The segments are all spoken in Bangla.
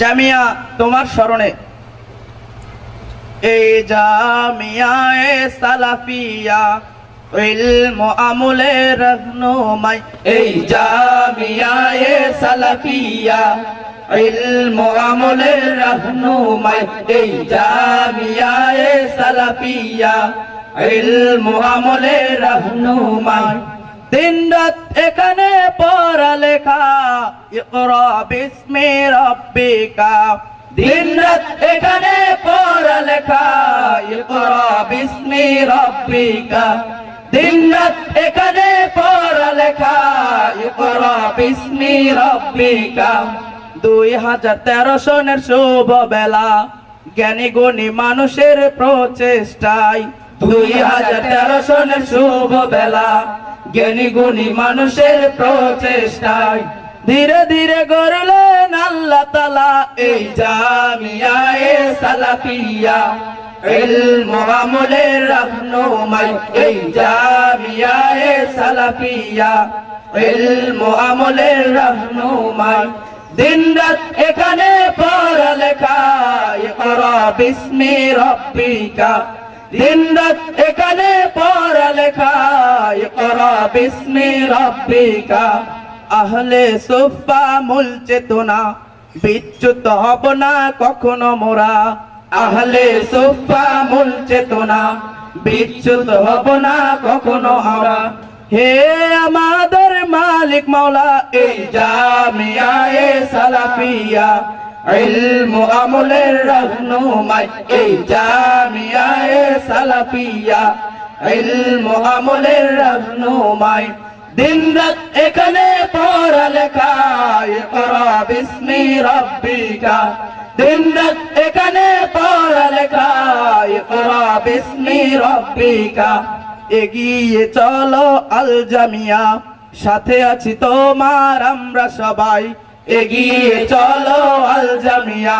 জামিয়া তোমার স্মরণে এই জামিয়ায়ে সালাফিয়া ইলম আমলের রহনুমাই এই জামিয়ায়ে সালাফিয়া ইলম আমলের রহনুমাই এই জামিয়ায়ে সালাফিয়া ইলম আমলের রহনুমাই দিন রাত এখানে পড়ালেখা ইকরা বিসমি রাব্বিকা দিন রাত এখানে পড়ালেখা ইকরা বিসমি রাব্বিকা দিন রাত এখানে পড়ালেখা ইকরা বিসমি রাব্বিকা 2013 সনের শুভ বেলা জ্ঞানী গুণী মানুষের প্রচেষ্টায় 2013 সনের শুভ বেলা জ্ঞানী গুণী মানুষের প্রচেষ্টায় ধীরে ধীরে গড়লেন আল্লাহ তাআলা এই জামিয়ায়ে সালাফিয়া ইলম আমলের রহনুমাই এই জামিয়ায়ে সালাফিয়া ইলম আমলের রহনুমাই দিন রাত এখানে পড়ালেখা ইকরা বিসমি রাব্বিকা দিন রাত এখানে পড়ালেখা ইকরা বিসমি রাব্বিকা আহলে সুফা মূল চেতনা বিচ্যুত হব না কখনো মোরা আহলে সুফা মূল চেতনা বিচ্যুত হব না কখনো আমরা হে আমাদের মালিক মাওলা এই জামিয়ায়ে সালাফিয়া ইলম আমলের রহনুমাই এই জামিয়ায়ে সালাফিয়া ইলম আমলের রহনুমাই দিন রাত এখানে পড়ালেখা ইকরা বিসমি রাব্বিকা দিন রাত এখানে পড়ালেখা ইকরা বিসমি রাব্বিকা এগিয়ে চলো আল জামিয়া সাথে আছি তোমার আমরা সবাই এগিয়ে চলো আল জামিয়া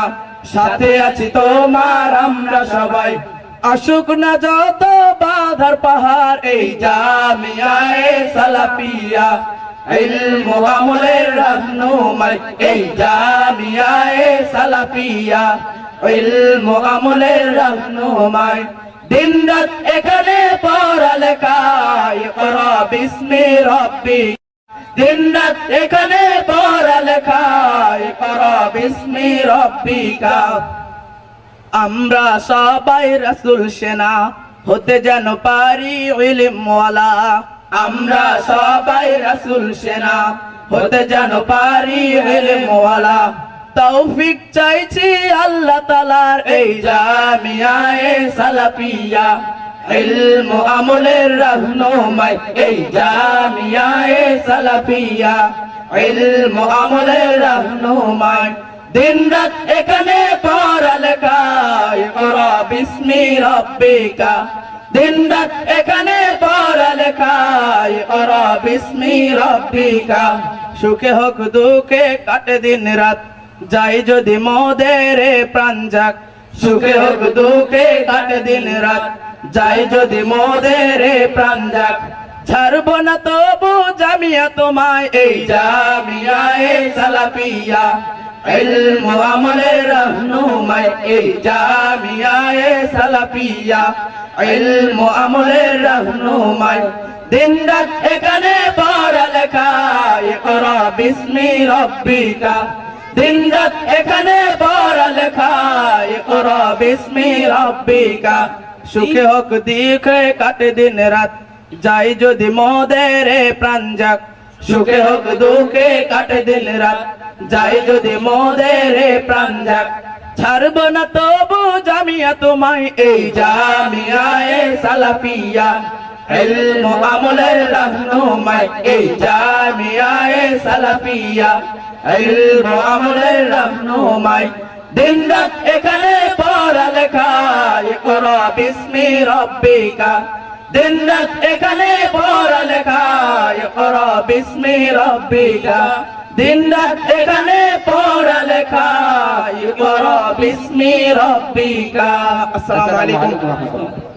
সাথে আছি তোমার আমরা সবাই আসুক না যত বাধার পাহাড় এই জামিয়ায়ে সালাফিয়া ইলম আমলের রহনুমাই এই জামিয়ায়ে সালাফিয়া ইলম আমলের রহনুমাই দিন রাত এখানে পড়ালেখা ইকরা বিসমি রাব্বিকা দিন রাত এখানে পড়ালেখা ইকরা বিসমি রাব্বিকা আমরা সবাই রাসূল সেনা হতে যেন পারি ইলমওয়ালা আমরা সবাই রাসূল সেনা হতে যেন পারি ইলমওয়ালা তৌফিক চাইছি আল্লাহ তাআলার এই জামিয়ায়ে সালাফিয়া ইলম আমলের রহনুমাই এই জামিয়ায়ে সালাফিয়া ইলম আমলের রহনুমাই দিন রাত এখানে পড়ালেখা ইকরা বিসমি রাব্বিকা দিন রাত এখানে পড়ালেখা ইকরা বিসমি রাব্বিকা সুখে হোক দুঃখে কাটে দিন রাত যাই যদি মোদের প্রাণ যাক সুখে হোক দুঃখে কাটে দিন রাত যাই যদি মোদের প্রাণ যাক ছাড়ব না তবু জামিয়া তোমায় এই জামিয়ায়ে সালাফিয়া ইলম আমলের রহনুমাই এই জামিয়ায়ে সালাফিয়া ইলম আমলের রহনুমাই দিন রাত এখানে পড়ালেখা ইকরা বিসমি রাব্বিকা দিন রাত এখানে পড়ালেখা ইকরা বিসমি রাব্বিকা সুখে হোক দুঃখে কাটে দিন রাত যাই যদি মোদের প্রাণ যাক সুখে হোক দুঃখে কাটে দিন রাত যাই যদি মোদের প্রাণ যাক ছাড়ব না তবু জামিয়া তোমায় এই জামিয়ায়ে সালাফিয়া ইলম আমলের রহনুমাই এই জামিয়ায়ে সালাফিয়া ইলম আমলের রহনুমাই দিন রাত এখানে পড়ালেখা ইকরা বিসমি রাব্বিকা দিন রাত এখানে পড়ালেখা ইকরা বিসমি রাব্বিকা দিন রাত এখানে পড়ালেখা ইকরা বিসমি রাব্বিকা আসসালামু আলাইকুম।